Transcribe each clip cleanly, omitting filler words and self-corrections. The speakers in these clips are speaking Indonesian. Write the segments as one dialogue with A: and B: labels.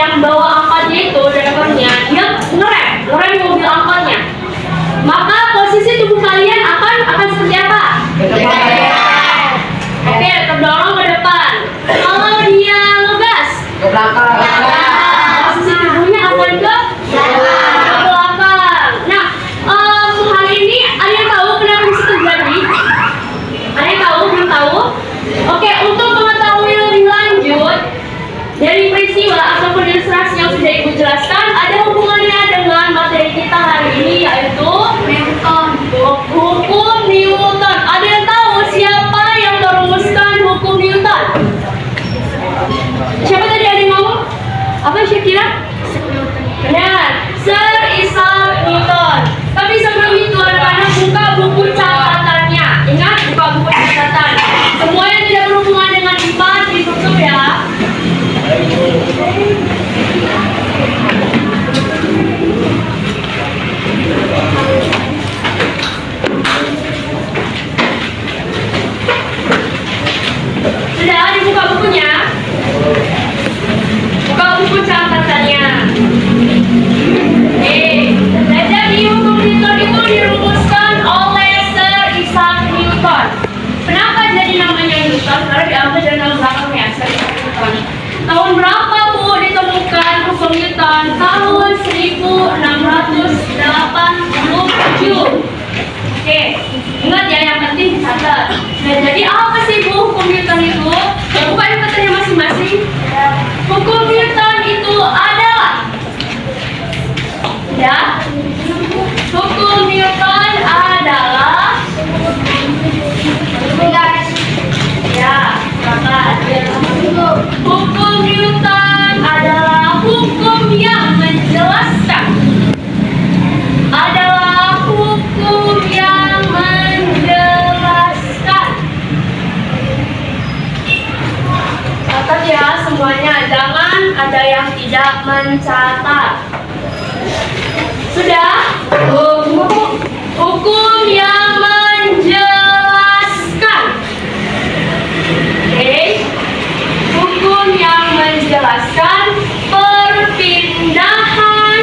A: yang bawa angkotnya itu drivernya dia ngerem mobil angkotnya, maka posisi tubuh kalian akan seperti apa? Oke, terdorong ke depan. Kalau dia ngegas
B: Ke belakang.
A: posisi tubuhnya akan ke belakang. Nah, hal ini ada yang tahu kenapa bisa terjadi? Ada yang tahu? Belum tahu? Oke, untuk mengetahui lebih lanjut dari peristiwa ataupun ilustrasi yang sudah Ibu jelaskan, ada hubungannya dengan materi kita hari ini, yaitu hukum Newton. Ada yang tahu siapa yang merumuskan hukum Newton? Siapa tadi ada yang ngomong? Apa kira? Benar, Sir Isaac Newton. Tapi sebelum itu anak-anak buka buku catatannya. Ingat, buka buku catatan. Semua yang tidak berhubungan dengan IPA ditutup ya. Sudah dibuka bukunya? Buka buku catatannya. Jadi hukum Newton itu dirumuskan oleh Sir Isaac Newton. Kenapa jadi namanya Newton? Karena diambil dari nama belakangnya, Sir Isaac Newton. Tahun berapa Bu ditemukan hukum Newton? Tahun 1687. Oke, ingat ya, yang penting dicatat. Nah, jadi apa sih Bu hukum Newton itu? Ya, buka catatan masing-masing. Hukum Newton itu adalah hukum Newton adalah hukum Newton adalah hukum yang menjelaskan catat ya semuanya, jangan ada yang tidak mencatat. Sudah? Hukum yang menjelaskan. Oke. Hukum yang menjelaskan perpindahan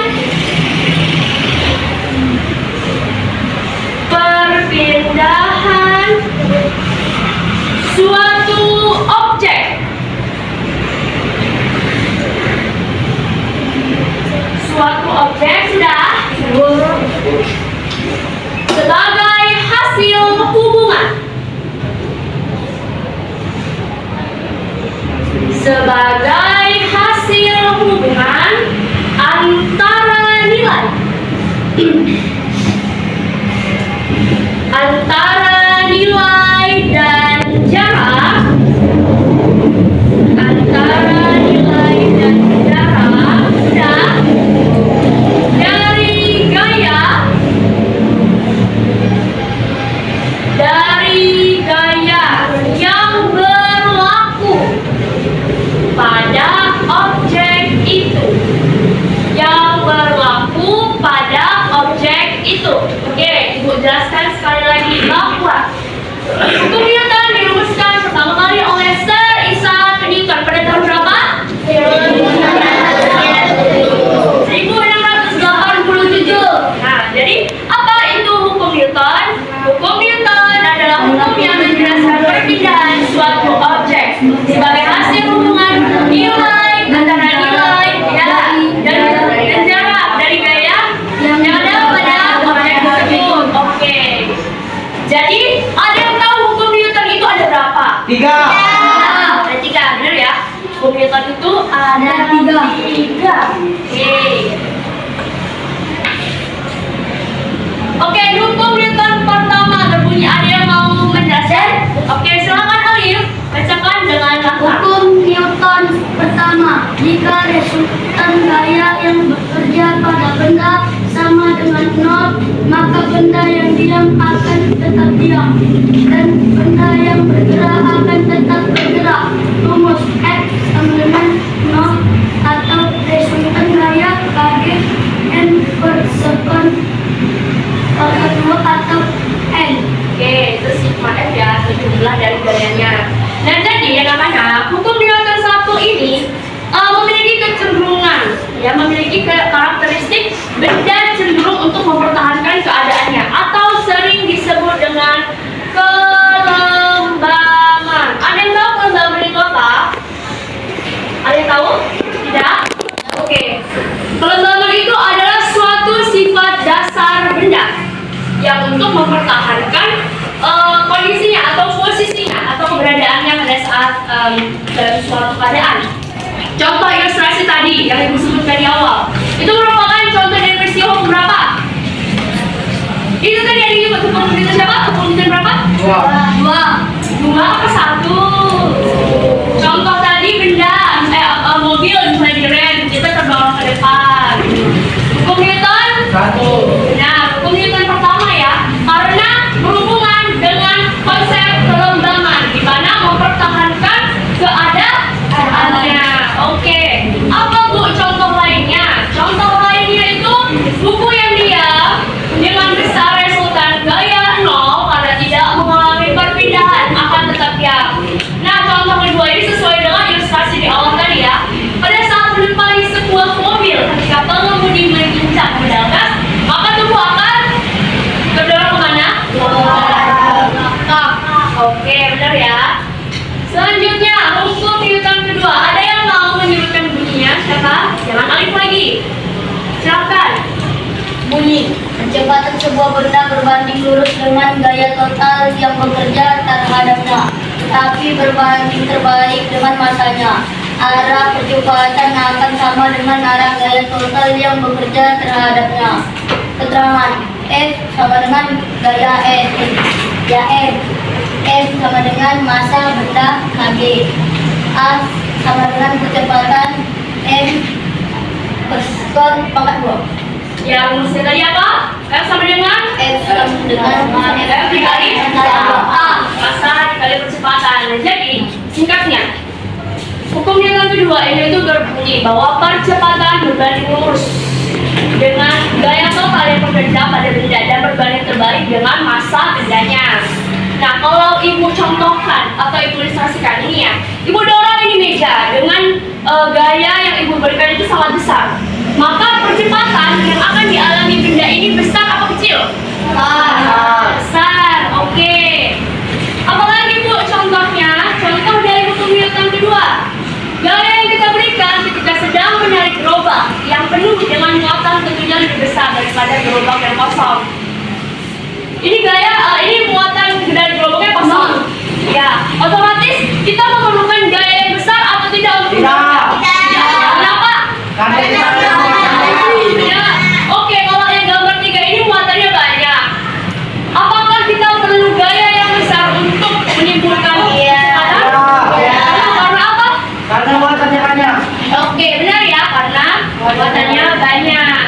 A: suatu objek sudah sebagai hasil hubungan antara nilai dan jarak sudah dari gaya yang berlaku pada objek itu. Oke, Ibu jelaskan sekali lagi bahwa hukum Newton dirumuskan pertama kali oleh Sir Isaac Newton pada tahun berapa? 1687. Nah, jadi apa itu hukum Newton? Hukum Newton adalah hukum yang menjelaskan perpindahan suatu objek sebagai hasil hubungan nilai antara nilai dan jarak dari gaya yang ada pada objek tersebut. Oke. Jadi ada yang tahu hukum Newton itu ada berapa?
B: 3.
A: Ada 3, benar ya? Hukum Newton itu ada 3. Oke, hukum Newton pertama berbunyi, ada yang mau menjelaskan? Oke, silakan Alif, bacakan dengan lengkap.
C: Hukum Newton pertama, jika resultan gaya yang bekerja pada benda sama dengan nol, maka benda yang diam akan tetap diam dan benda yang bergerak akan tetap bergerak. Rumus X sama dengan nol atau resultan gaya kg n per sekon kedua atau n.
A: Oke, itu sigma F ya, itu jumlah dari gayanya. Nah, jadi yang namanya hukum Newton 1 ini memiliki kecenderungan yang untuk mempertahankan kondisinya atau posisinya atau keberadaannya pada saat dalam suatu keadaan. Contoh ilustrasi tadi yang ibu sebutkan di awal itu merupakan contoh dari peristiwa hukum berapa? Itu tadi yang disebut hukum militer siapa? Hukum militer berapa? Dua apa satu? Contoh tadi benda mobil misalnya direm kita terbawa ke depan. Hukum Newton?
B: Satu.
A: Nah, hukum Newton pertama ya, karena berhubungan dengan konsep kelembangan di mana mempertahankan keadaannya. Oke, apa Bu contoh lainnya? Contoh lainnya itu buku yang diam dengan besar resultan gaya 0 karena tidak mengalami perpindahan akan tetap diam. Nah, contoh kedua ini sesuai dengan ilustrasi di awal tadi ya. Pada saat menempati sebuah mobil ketika pengemudi menginjak pedal gas, maka tubuh akan terdorong kemana? Oke, benar ya. Selanjutnya, hukum Newton kedua. Ada yang mau menyebutkan bunyinya? Siapa? Jangan alif lagi. Silakan.
C: Bunyi, kecepatan sebuah benda berbanding lurus dengan gaya total yang bekerja terhadapnya, tetapi berbanding terbalik dengan masanya. Arah percepatan akan sama dengan arah gaya total yang bekerja terhadapnya. Keterangan F sama dengan gaya S, ya F. F sama dengan massa benda kg. A sama dengan kecepatan M per pangkat 2.
A: Yang rumusnya tadi apa? F sama dengan?
C: F sama dengan
A: F dikali A. Massa dikali percepatan. Jadi, singkatnya, hukum Newton kedua ini itu berbunyi bahwa percepatan berbanding lurus dengan gaya total yang bekerja pada benda dan berbanding terbalik dengan massa bendanya. Nah, kalau ibu contohkan atau ibu ilustrasikan ini ya, ibu dorong ini meja dengan gaya yang ibu berikan itu sangat besar. Maka percepatan yang akan dialami benda ini besar apa kecil? Besar. Oke. Apalagi bu contohnya? Contoh dari hukum Newton kedua. Gaya yang kita berikan ketika sedang menarik gerobak yang penuh dengan muatan tentunya lebih besar daripada gerobak yang kosong. Ini gaya, ini muatan dari gerobaknya kosong. Ya, otomatis kita memerlukan gaya yang besar atau tidak untuk
B: Tidak.
A: Kenapa?
B: Karena
A: Ya. Oke, kalau yang gambar 3 ini muatannya banyak. Apakah kita perlu gaya yang besar untuk menimbulkan kecepatan?
B: Ya.
A: Karena apa?
B: karena muatannya banyak.
A: Oke, benar ya, karena muatannya banyak.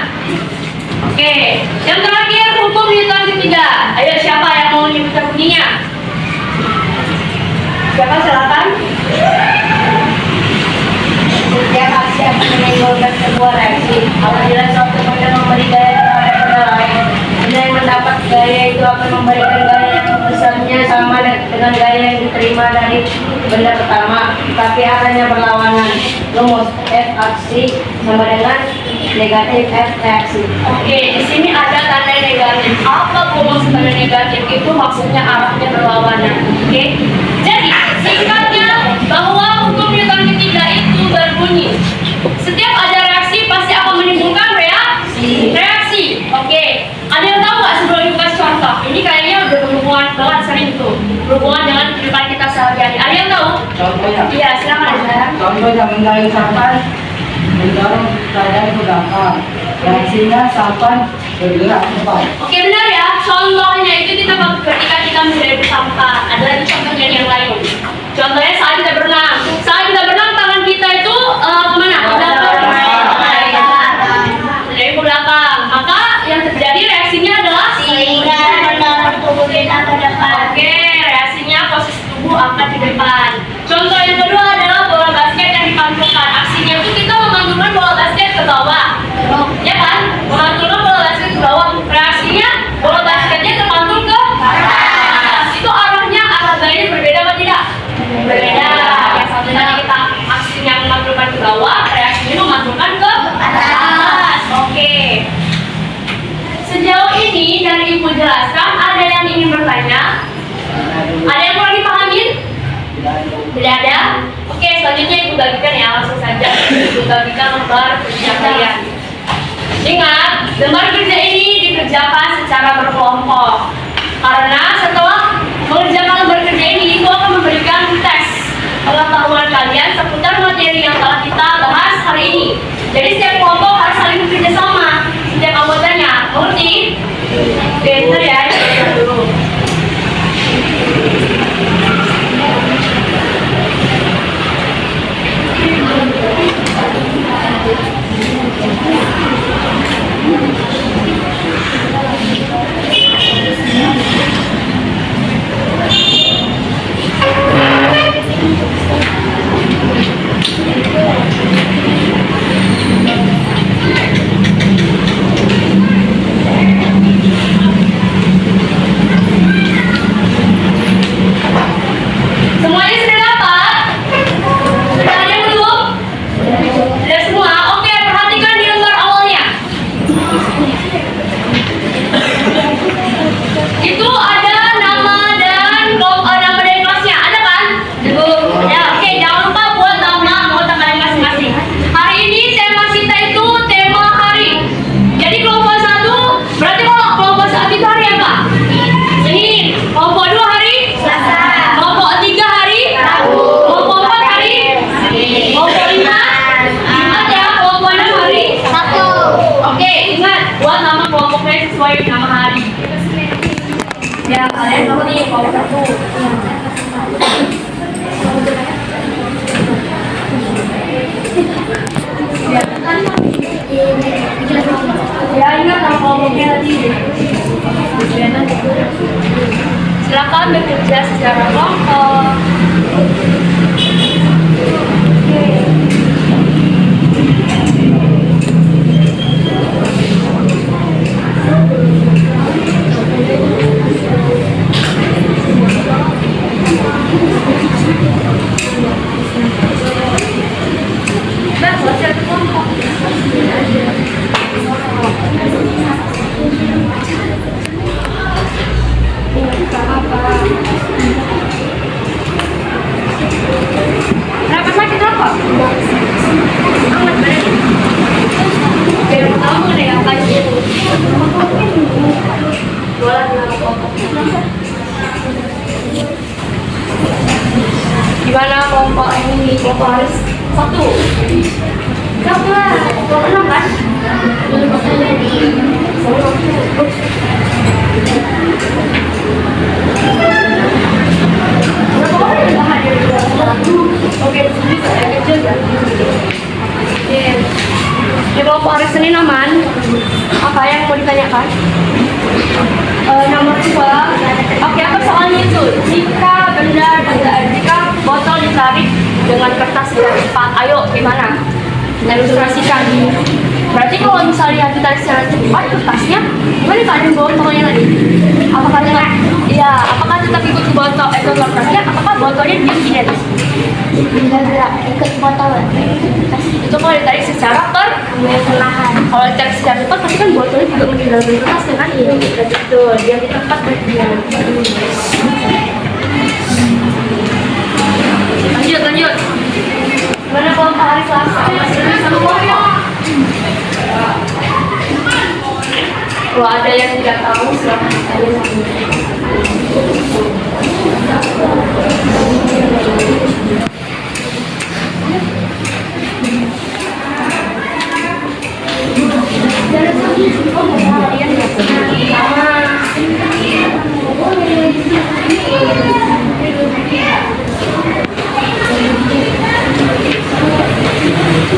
A: Oke, yang terakhir hukum Newton ketiga. Ayo siapa yang mau menyebutkan bunyinya? Siapa silakan?
C: Setiap aksi akan menimbulkan sebuah reaksi. Apabila suatu benda memberi gaya terhadap benda lain, benda yang mendapat gaya itu akan memberikan gaya yang besarnya sama dengan gaya yang diterima dari benda pertama, tapi akannya berlawanan. Rumus F aksi sama dengan negatif F reaksi.
A: Oke, di sini ada tanda negatif. Apa maksud tanda negatif? Itu maksudnya arahnya berlawanan. Oke, jadi singkatnya bahwa hukum Newton ketiga itu berbunyi setiap ada reaksi pasti akan menimbulkan reaksi. Oke, ada yang tahu nggak sebelum ibu kasih contoh? Ini kayaknya udah berhubungan banget sering tuh, berhubungan dengan kehidupan kita sehari-hari. Ada yang tahu?
B: Contohnya,
A: Iya, silakan aja.
B: contohnya menggayung sampan mendorong keadaan ke belakang. Reaksinya sampan bergerak ke depan.
A: Oke, benar ya. Contohnya itu kita ketika kita menghadapi sampah. Ada lagi contohnya yang lain. Contohnya saat kita berenang. Saat kita berenang, tangan kita itu kemana? Ke belakang. Dari ke belakang. Maka yang terjadi reaksinya adalah Oke, reaksinya posisi tubuh akan di depan. Contoh yang kedua adalah bola basket yang dipantulkan. Aksinya itu kita memantulkan bola basket ke bawah. Ya kan? Memantulkan bola basket ke bawah. Reaksinya bola basketnya terpantul ke atas. Itu arahnya arah gayanya berbeda apa tidak? Berbeda. Yang satu tadi kita aksinya memantulkan ke bawah, reaksinya memantulkan ke atas. Oke. Sejauh ini dari ibu jelaskan, ada yang ingin bertanya? Ada yang mau dipahamin? Tidak ada? Oke, selanjutnya ibu bagikan ya, langsung saja. Ibu bagikan lembar kerja kalian. Ingat, lembar kerja ini dikerjakan secara berkelompok. Jadi setiap kelompok harus saling bekerja sama. Setiap anggotanya, mengerti? Oke, bentar ya, kita dulu. Semuanya sudah dapat? Sudah ada yang belum? Sudah semua? Oke, perhatikan di lembar awalnya. Itu ada nama dan nama dari kelasnya, ada kan? Ya, oke, jangan lupa buat nama anggota kalian masing-masing. Hari ini tema kita itu tema hari. Jadi kelompok 1, berarti kalau kelompok 1 itu hari apa? Senin. Kelompok 2 hari? Selasa. Kelompok 3 hari? Rabu. Kelompok 4 hari? Senin. Kelompok 5? Jumat ya. Kelompok 6 hari? Sabtu. Oke, ingat buat nama kelompoknya sesuai nama hari. Ya, kalian tahu nih kelompok 1. Ya, ingat nama kelompoknya tadi. Silakan bekerja secara kelompok. Nah, selesai kelompok. Kenapa sakit apa? Hangat badan. Oke, yang pertama nih yang tadi. Jualan nama kelompok. Gimana kelompok ini? Kelompok harus 1. Siapa lah? Kelompok 6 kan? Oke, bisa ya kecil ya. Oke. Di kelompok hari Senin aman. Apa yang mau ditanyakan? Nomor 2. Oke, apa soalnya itu? Jika jika botol ditarik dengan kertas secara cepat, ayo gimana? Kita ilustrasikan. Berarti kalau misalnya ditarik secara cepat kertasnya, gimana keadaan botolnya tadi? Apakah tetap? Iya, apakah tetap ikut ke botol kertasnya? Apakah botolnya diam tidak?
C: Tidak ikut botol.
A: Itu kalau ditarik secara perlahan. Kalau ditarik secara cepat, pasti kan botolnya juga meninggalkan kertasnya kan? Iya, betul. Dia di tempat berdiam. Lanjut. Gimana kelompok hari Selasa? Masih ada sama kelompok? Kalau ada yang tidak tahu, silahkan tanya.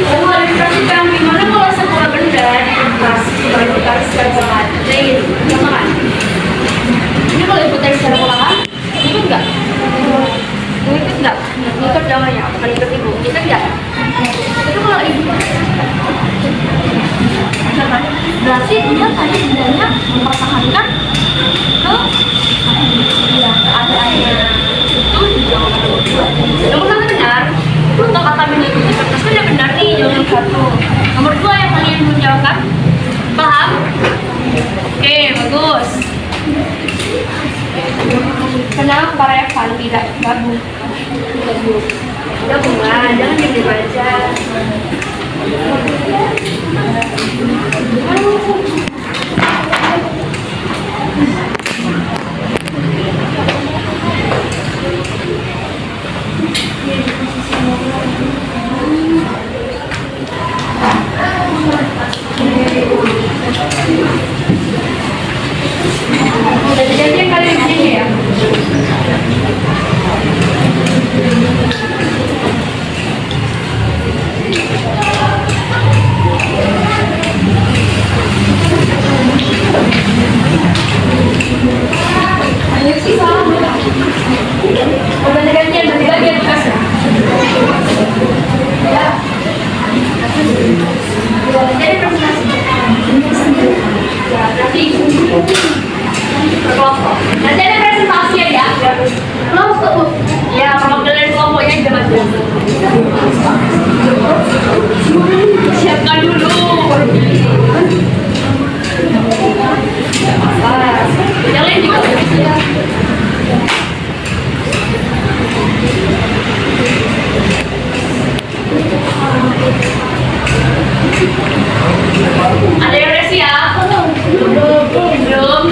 A: Lalu ada diperhatikan gimana kalau sebuah benda di kertas baru ditarik secara perlahan. Jadi, kan? Ini kalau ditarik secara perlahan, ikut nggak? Ikut nggak? Ikut namanya, bukan ikut ibu. Ikut nggak? Itu kalau ibu berarti dia tadi sebenarnya mempertahankan keadaannya itu di jawaban nomor 2. Nomor 1 benar. Untuk kata mengikuti kertas kan udah benar nih jawaban 1. Nomor 2 yang kalian belum jawabkan, paham? Oke, bagus. Kenapa Revan tidak gabung? Gabungan, jangan diam aja. demonstrasi berkelompok. Nanti ada presentasi ya. Kelompok. Ya, perwakilan kelompoknya jangan. Siapkan dulu. Yang lain juga. Ada yang udah siap? Belum.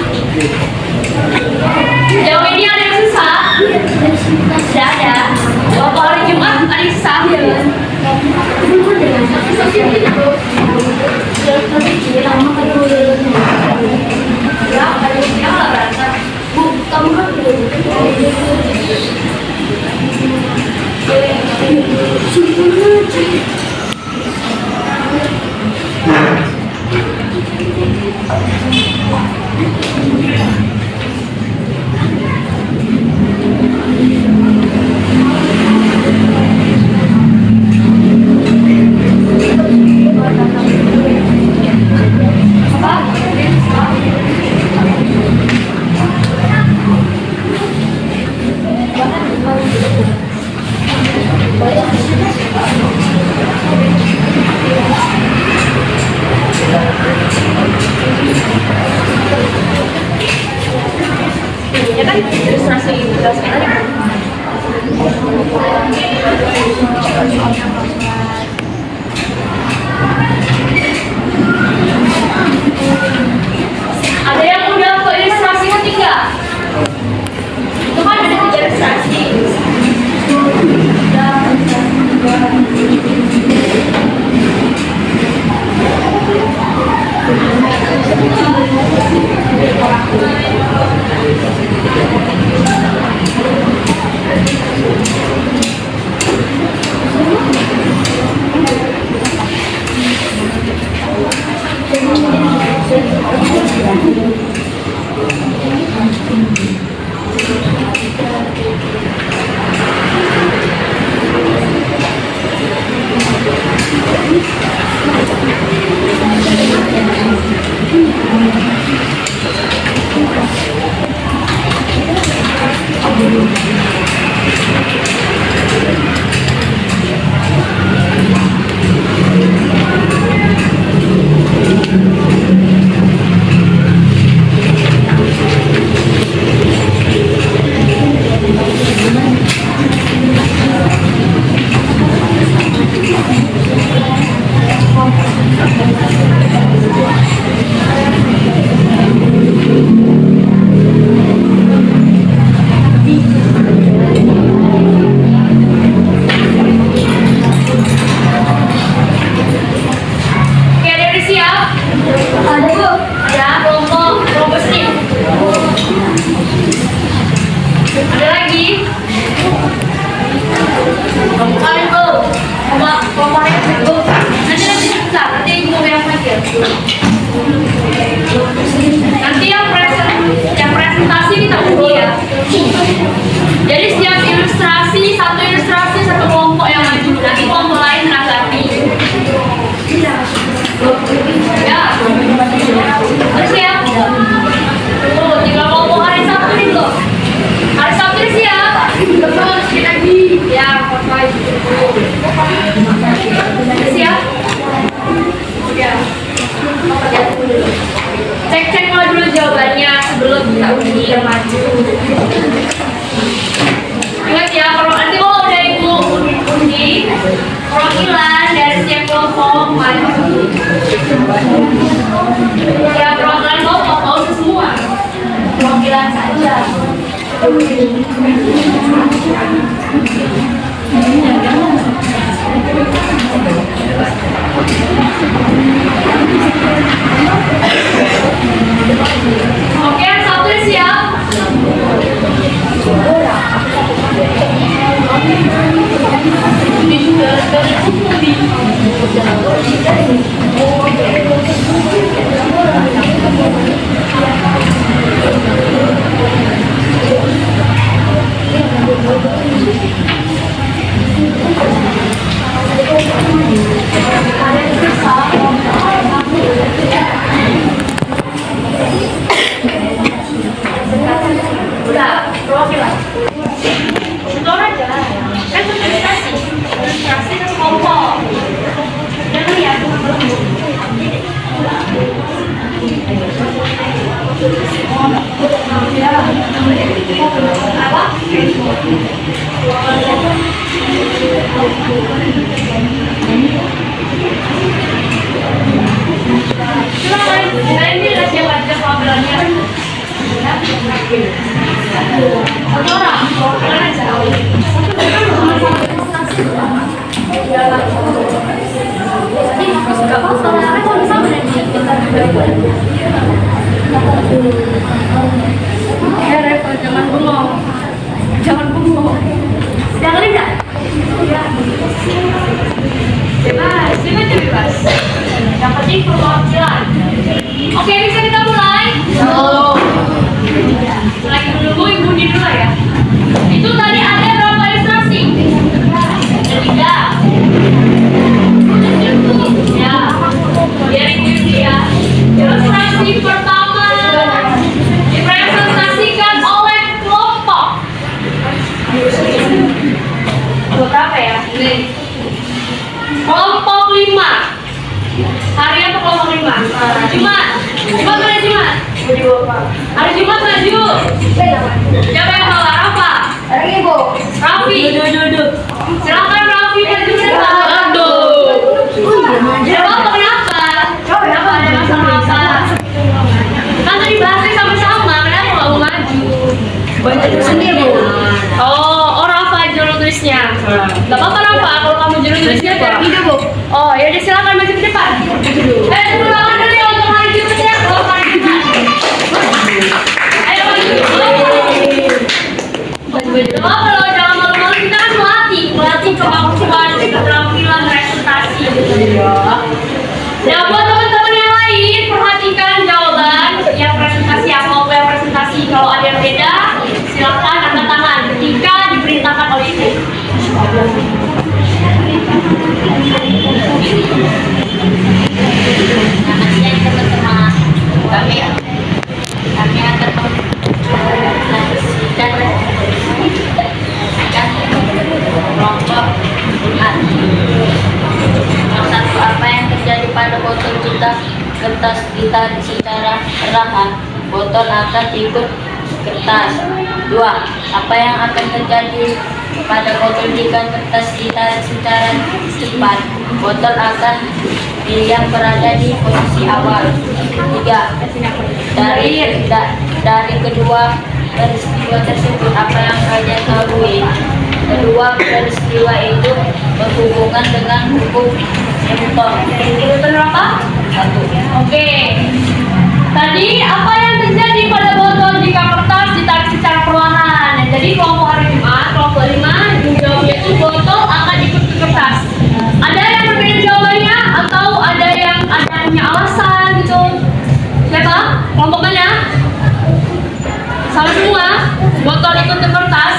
A: Sejauh ini ada yang susah? Sudah ada. Waktu hari Jumat ada yang susah? Ya, ada yang nggak berantem. Ya kan, ilustrasi jelaskan aja. Ada yang udah ke ilustrasi hati nggak? Itu kan ada 3 ilustrasi. Nanti yang presentasi kita uji ya. Jadi setiap ilustrasi, satu kelompok yang maju. Nanti kelompok lain menanggapi. Ya. Terus siap? Tuh, 3 kelompok hari Sabtu nih loh. Hari Sabtu siap? Terus kita lagi. Ya, fotoin. Siap? Ya. Cek dulu jawabannya sebelum kita uji yang maju. Ingat ya, kalau nanti udah ibu uji perwakilan dari setiap kelompok maju. Ya, perwakilan kelompok mau semua. Perwakilan saja. Oke, satu siap. Silakan. Nah, ini lah siapa aja pelajarannya. Satu orang. Jangan bengong. Jangan bengong. Jangan lihat. Bebas, bebas. Yang penting perwakilan. Oke, bisa kita mulai? Lagi menunggu ibu di dulu ya. Itu tadi ada berapa ilustrasi? Ada 3. Ya, biar itu ya. Ilustrasi pertama dipresentasikan oleh kelompok. Berapa ya? Ini. Kelompok 5. Harian atau kelompok 5? Jumat. Jumat mana Jumat? Hari Jumat maju. Siapa yang bawa? Rafa. Raffi. Silakan Raffi maju ke depan. Aduh. Kenapa? Kenapa ada masalah apa? Kan tadi bahasnya sama-sama. Kenapa nggak mau maju?
B: Sendiri, Bu.
A: Oh, Rafa juru tulisnya. Gak apa-apa Rafa, kalau kamu juru tulisnya biar video Bu. Oh, ya udah silakan maju ke depan. Tepuk tangan dulu ya untuk hari Jumat ya. Oh, hari Jumat. Ayo maju. Gak apa loh, jangan malu-malu, kita kan melatih kemampuan, keterampilan presentasi. Nah, buat teman-teman yang lain, perhatikan jawaban yang presentasi atau yang presentasi. Kalau ada yang beda, silakan angkat tangan ketika diperintahkan oleh ibu. Selamat siang teman-teman. Kami akan menyaksikan kelompok yang satu, apa yang terjadi pada botol kita? Kertas ditarik secara perlahan, botol akan ikut kertas. 2. Apa yang akan terjadi pada botol jika kertas ditarik secara cepat? Botol akan yang berada di posisi awal. 3. Dari kedua peristiwa tersebut, apa yang kalian ketahui? Kedua peristiwa itu berhubungan dengan hukum Newton. Itu berapa? 1. Oke. Tadi apa yang terjadi pada botol jika kertas ditarik secara perlahan? Nah, jadi kelompok hari Jumat, kelompok 5, jawabnya itu botol akan ikut ke kertas. Ada yang berbeda jawabannya atau ada yang punya alasan gitu? Siapa? Kelompok mana? Sama semua? Botol ikut ke kertas?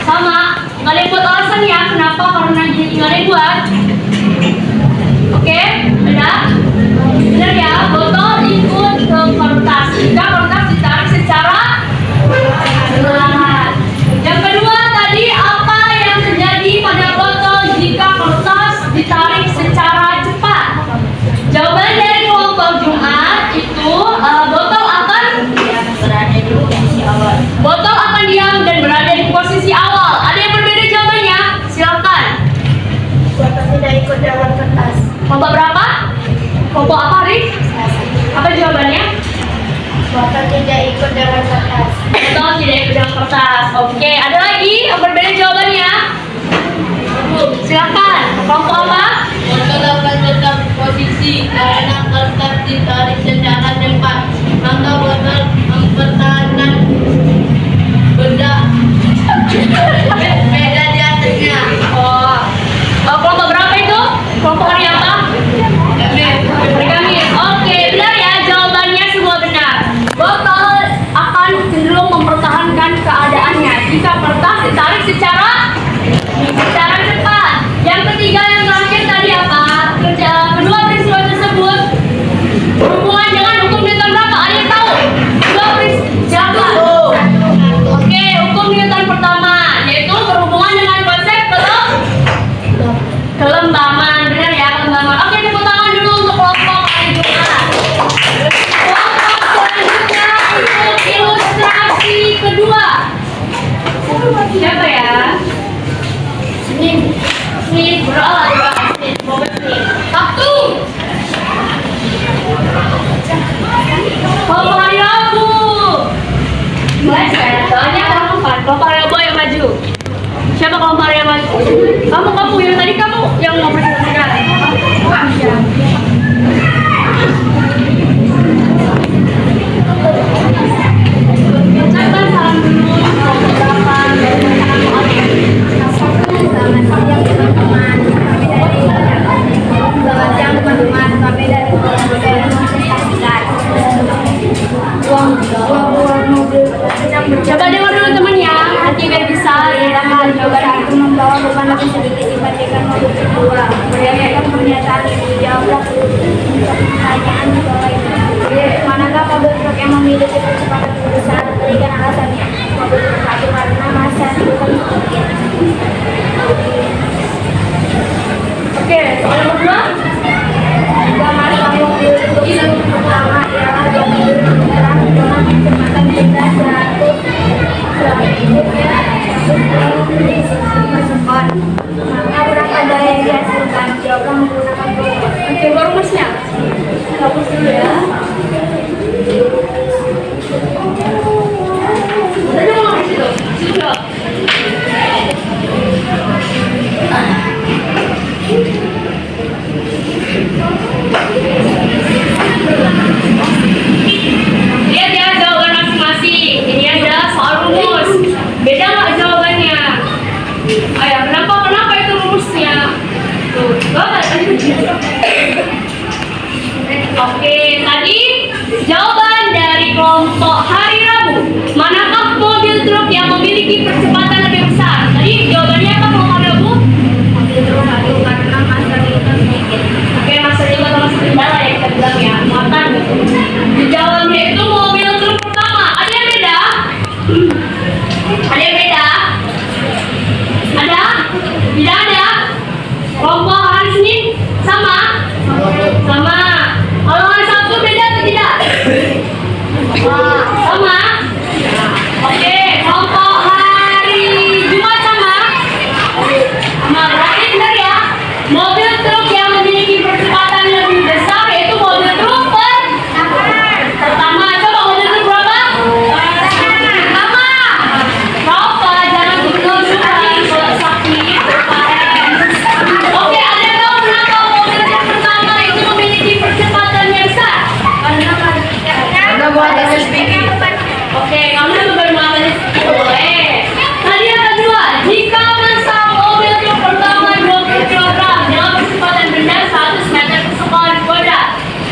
A: Sama? Nggak ada yang buat alasan ya? Kenapa? Karena nggak ada yang buat? Oke? Benar? Benar ya? Botol ikut ke kertas jika kertas ditarik secara perlahan. Yang kedua tadi, apa yang terjadi pada botol jika kertas ditarik secara cepat? Jawaban dari kelompok Jumat itu botol akan berada di posisi awal. Botol akan diam dan berada di posisi awal. Ada yang berbeda jawabannya? Silakan.
C: Botol tidak ikut dalam kertas.
A: Kelompok berapa? Kelompok apa, Rik? Apa jawabannya?
C: Botol tidak ikut dalam kertas.
A: Botol tidak ikut dalam kertas. Oke, ada lagi yang berbeda jawabannya? Silakan. Kelompok apa?
D: Botol akan tetap posisi karena kertas ditarik secara cepat. Maka botol mempertahankan benda beda di atasnya.
A: Oh, kelompok berapa itu? Kelompok hari apa? Hari Kamis. Oke, benar ya, jawabannya semua benar. Botol akan cenderung mempertahankan keadaannya jika kertas ditarik secara cepat. Yang ketiga, yang terakhir tadi apa? Kedua peristiwa tersebut berhubungan dengan hukum Newton berapa? Soalnya Bapak Rebo yang maju. Siapa kelompok yang maju? Kamu yang tadi kamu yang mau presentasikan. Ucapkan salam dulu untuk beberapa dari
C: Selamat siang teman-teman. Selamat siang teman-teman. Kami dari uang mobil sedang
A: Coba dengar dulu temennya, nanti biar bisa
C: berjalan jawaban itu membawa beban lebih sedikit dibandingkan mobil kedua. Berdasarkan pernyataan ini dijawablah untuk pertanyaan di bawah ini. Manakah mobil truk yang memiliki kecepatan lebih besar? Berikan alasannya. Mobil truk satu karena masa bukan sedikit.
A: Oke, soal nomor 2.
C: Jika masa mobil truk yang pertama ialah yang bergerak dengan kecepatan beda 100 maka berapa daya yang dihasilkan? Jawablah menggunakan rumus.
A: Oke, rumusnya. Rumus dulu ya. Tadi mau ngasih situ. Situ dong. Lihat ya jawaban masing-masing. Ini ada soal rumus. Beda nggak jawabannya? Ayah, kenapa itu rumusnya? Tuh, Oke, tadi jawaban dari kelompok hari Rabu. Manakah mobil truk yang memiliki percepatan lebih besar? Tadi jawabannya apa kelompok hari Rabu?
C: Mobil truk satu karena masa bukan sedikit.
A: Oke, maksudnya bukan masuk kendala ya kita bilang ya, muatan gitu. Di jawabannya itu mobil truk pertama. Ada yang beda? Ada yang beda? Ada? Tidak ada? Kelompok hari Senin sama? Sama. Kalau hari Sabtu beda atau tidak? Sama? Oke, kelompok hari Jumat sama? Sama, berarti benar ya? Mobil truk yang memiliki percepatan lebih besar yaitu mobil truk pertama. Coba mobil truk berapa? Pertama. Berapa? Jangan betul sakit. Oke, ada tahu kenapa mobil truk pertama itu memiliki percepatan yang besar?
B: Karena buat SSBI.
A: Oke, kamu baru mengambil itu boleh. Tadi yang kedua, jika masa mobil truk pertama 20 kg dengan kecepatan rendah 100 meter per sekunder,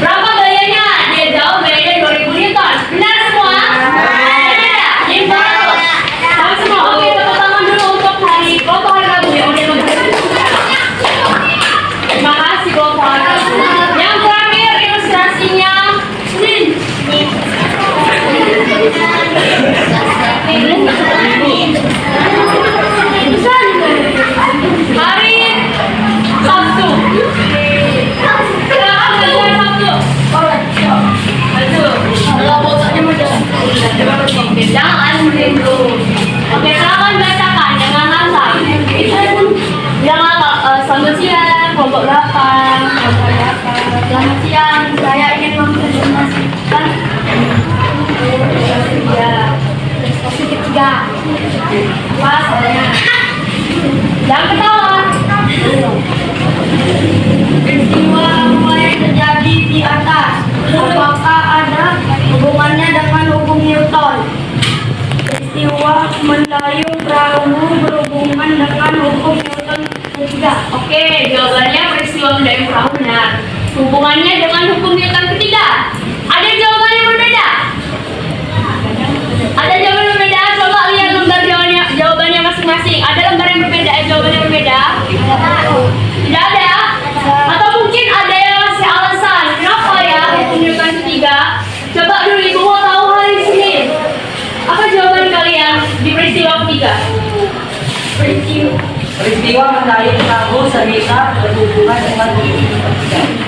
A: berapa gayanya? Dia jawab gayanya 2000 Newton. Benar semua? Tidak. Info. Kamu semua. Oke, tepuk tangan dulu untuk hari kelompok hari Rabu yang udah memberikan. Terima kasih kelompok hari Rabu. Yang terakhir ilustrasinya Senin. Hari Sabtu. Silakan belajar Sabtu. Maju. Kalau botolnya mau jalan. Jangan dulu. Oke, silakan bacakan dengan lantai. Jangan selamat siang, kelompok berapa?
C: Selamat siang, saya ingin mempresentasikan positif 3.
A: Pas soalnya. Jangan ketawa.
C: Peristiwa apa yang terjadi di atas? Apakah ada hubungannya dengan hukum Newton? Peristiwa mendayung perahu berhubungan dengan hukum Newton ketiga.
A: Oke, jawabannya peristiwa mendayung perahu benar. Hubungannya dengan hukum Newton ketiga. Ada jawaban yang berbeda? Ada jawaban yang berbeda? Coba lihat lembar jawabannya masing-masing. Ada lembar yang berbeda, jawaban yang berbeda? Tidak ada? Atau mungkin ada yang masih alasan. Kenapa ya hukum Newton ketiga? Coba dulu ibu mau tahu hari Senin. Apa jawaban kalian di peristiwa ketiga?
B: Peristiwa mendayung perahu sekitar berhubungan dengan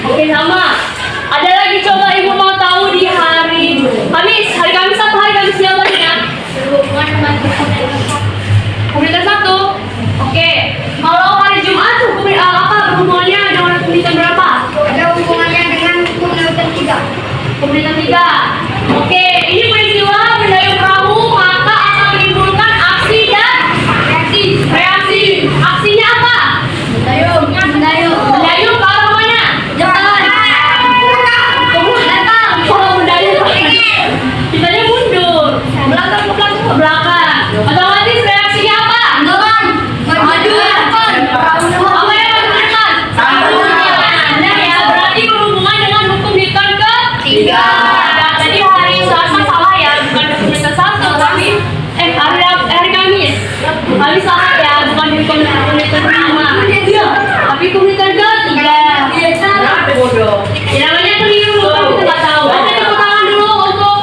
A: Oke, sama. Ada lagi coba ibu mau tahu di hari Kamis. Hari Kamis apa hari Kamis jawabannya?
C: Berhubungan dengan
A: Komunitas 1. Oke. Kalau hari Jumat hukum apa berhubungannya dengan komunitas berapa?
C: ada hubungannya dengan hukum Newton 3.
A: Komunitas 3. Oke, ini peristiwa mendayung perahu, maka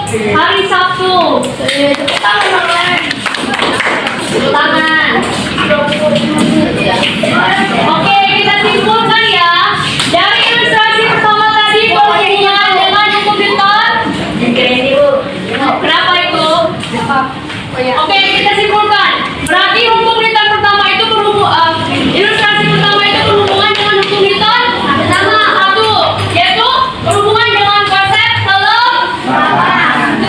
A: hari Sabtu. Tepuk tangan. Tepuk tangan. Oke, kita simpulkan ya. Dari ilustrasi pertama tadi berhubungan dengan hukum Newton. Kenapa itu? Oke, kita simpulkan. Berarti hukum Newton pertama itu ilustrasi pertama itu berhubungan dengan hukum Newton. Pertama, satu, yaitu berhubungan dengan konsep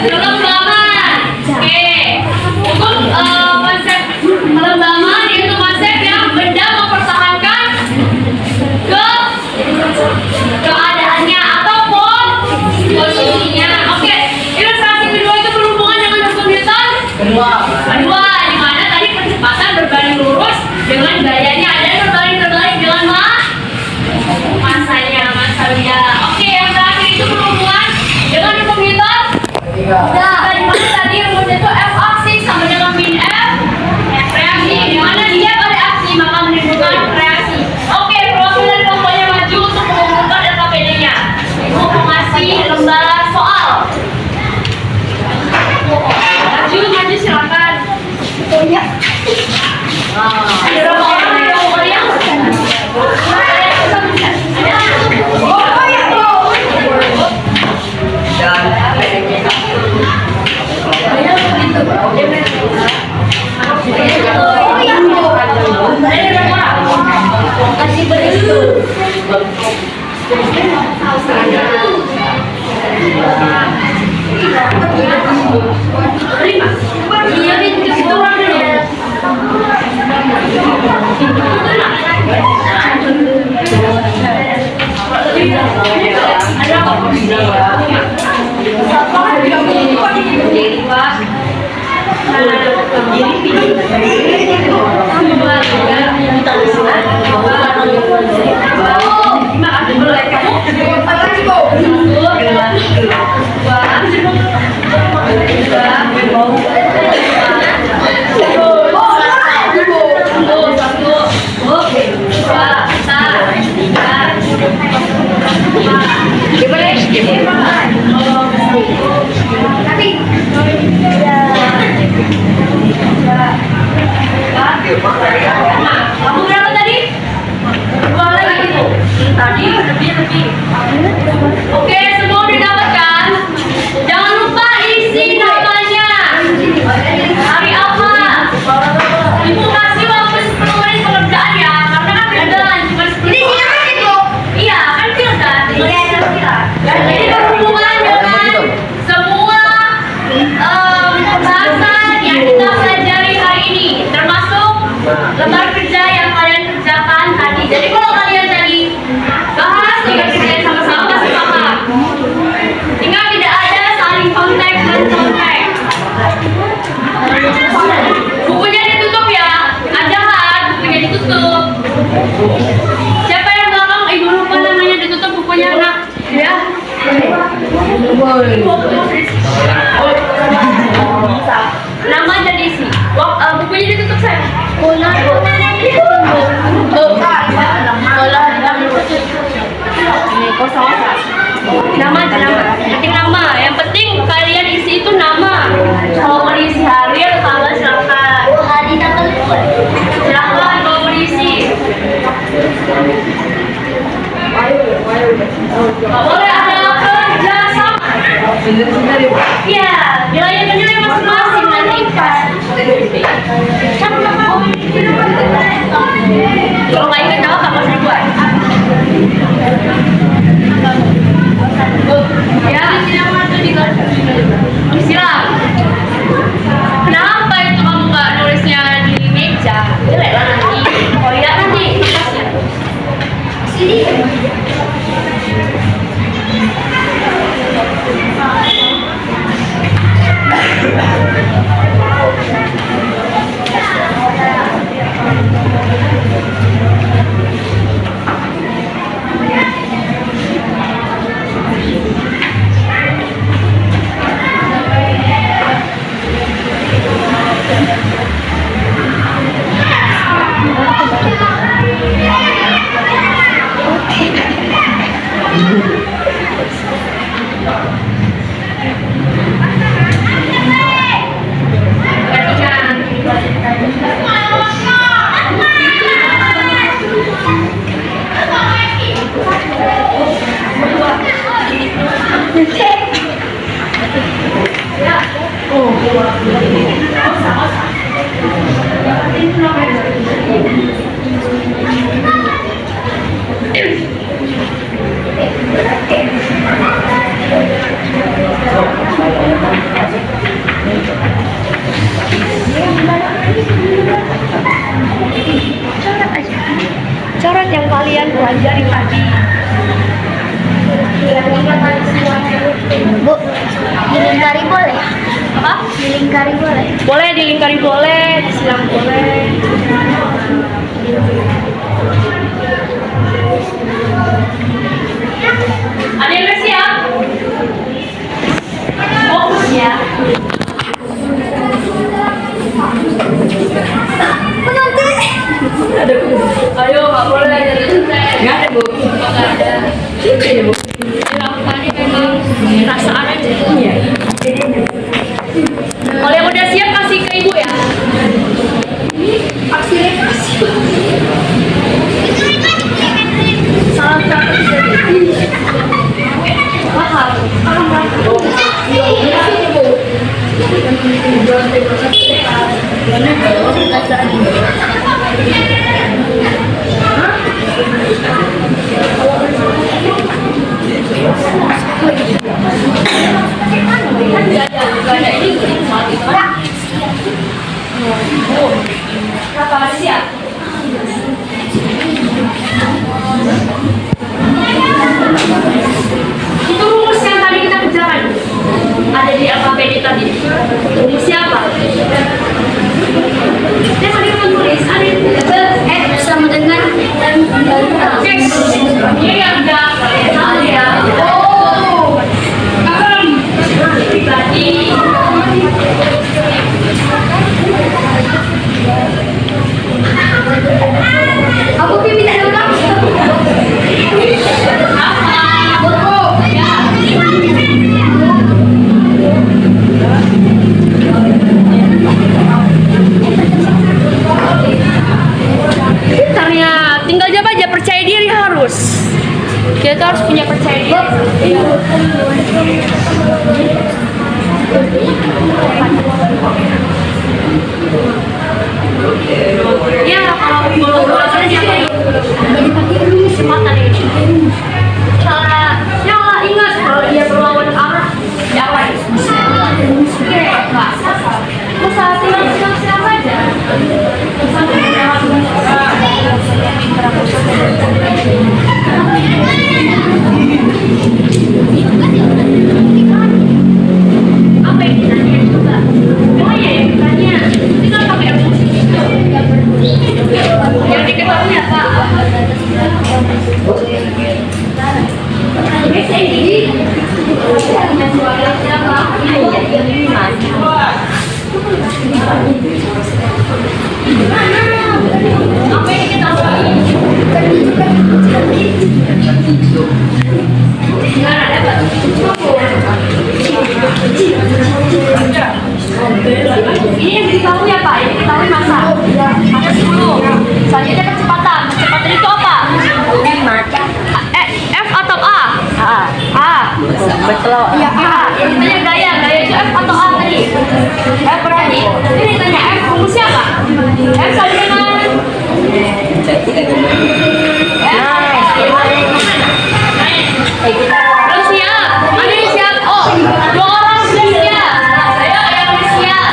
A: kelembaban. Oke, hukum konsep kelembaban yaitu konsep yang benda mempertahankan keadaannya ataupun posisinya. Oke, ilustrasi kedua itu berhubungan dengan hukum Newton. Kedua, di mana tadi percepatan berbanding lurus dengan gayanya dan berbanding dengan masanya. Oke, yang terakhir itu berhubungan dengan hukum Newton. Nah, di mana tadi rumusnya itu F aksi sama dengan min F reaksi. Di mana dia pada aksi maka menimbulkan reaksi. Oke, perwakilan kelompoknya maju untuk mengumumkan LKPD-nya. Ibu mengasih lembar soal. Maju silakan. Ada berapa orang yang mau yang? Kamu berapa tadi? Dua lagi itu. Tadi lebih. Oke, semua didapatkan. Jangan lupa isi namanya. Hari apa? Ibu kasih waktu 10 menit pengerjaan ya, karena kan beneran cuma 10 menit. Iya, kan filter. Jadi berhubungan dengan semua pembahasan yang kita pelajari hari ini, termasuk lembar kerja yang kalian kerjakan tadi. Jadi kalau kalian tadi bahas tinggal kerjain sama-sama pasti paham. Tinggal tidak ada saling kontak dan kontak. Bukunya ditutup ya, ajahan bukunya ditutup. Siapa yang belakang? Ibu lupa namanya, ditutup bukunya nak. Ya. Nama dan isi. Bukunya ditutup saya. Nama. Penting nama. Yang penting kalian isi itu nama. Kalau mau diisi hari atau tanggal silakan.
C: Hari tanggal
A: Silakan kalau mau diisi. Nggak boleh ada kerja sama. Iya, nilai masing-masing nanti pas. Kalau nggak ingat jawab apa sih buat? Ya, silang. Kenapa itu kamu nggak nulisnya di meja? Jelek lah nanti. Oh iya nanti. Sini. Coret yang kalian pelajari tadi.
C: Bu, dilingkari boleh?
A: Apa?
C: Dilingkari boleh?
A: Boleh dilingkari boleh, disilang boleh. Ada yang udah siap? Fokus ya. Ayo, nggak boleh jadi selesai.
B: Nggak ada, Bu.
A: Nggak ada.
B: Ini, Bu.
A: Lakukannya memang perasaan aja.
B: Iya.
A: Kalau yang udah siap kasih ke ibu ya. Salam satu siap. Itu rumus yang tadi kita kerjakan. Ada di AKPD tadi. Rumusnya apa? Dia tadi menulis ada di
C: Sama dengan
A: Oke. Ini yang udah kalian tahu ya. Oh. Pribadi.
C: aku minta dulu.
A: Pintarnya, tinggal jawab aja, percaya diri harus. Kita harus punya percaya diri. Ya, kalau bola-bola kan siapa yang kesempatan ini? Cara, ya lah ingat kalau dia berlawan arah, ya apa itu? Oke, nggak. Masa tinggal siapa aja? Apa yang ditanya coba? Oh iya yang ditanya, tinggal pakai emosi. Yang diketahui apa? Apa yang diketahui? Nggak ada, ini yang diketahui apa? Yang diketahui masa? Masa 10. Selanjutnya kecepatan. Kecepatan itu apa? F atau A? A.
B: Betul.
A: Ya A. Yang ditanya gaya. Gaya itu F atau A tadi? F berarti. Ini ditanya F rumusnya apa? F sama dengan Belum siap. Ada yang siap? Oh, 2 orang sudah siap. Ayo yang sudah siap.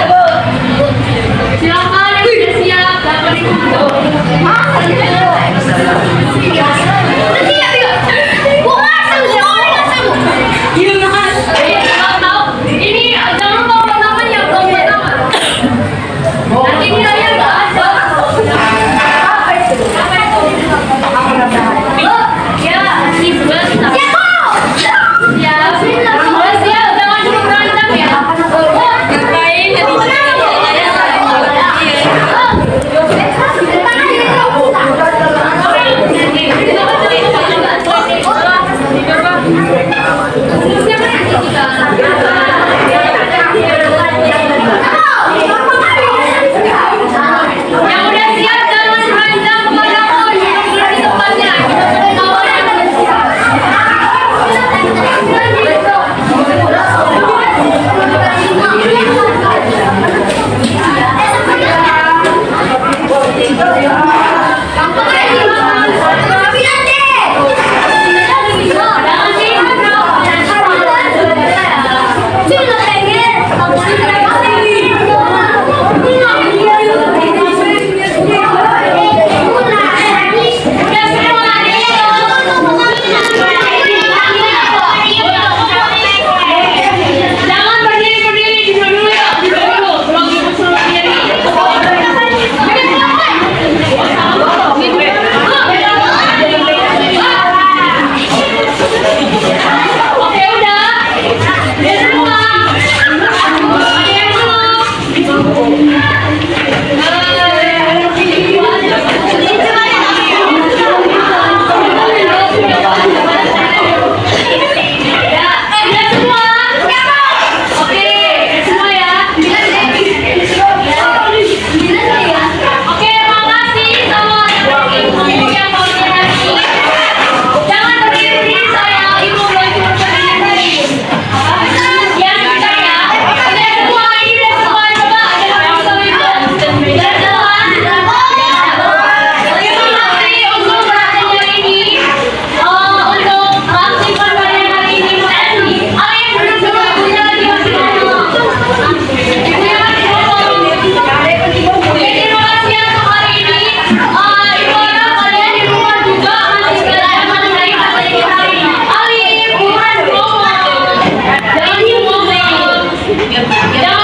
A: Silakan yang sudah siap. Dapat itu. Ini jangan lupa namanya, belum nama. Nanti nilainya nggak ada. Apa itu? Jangan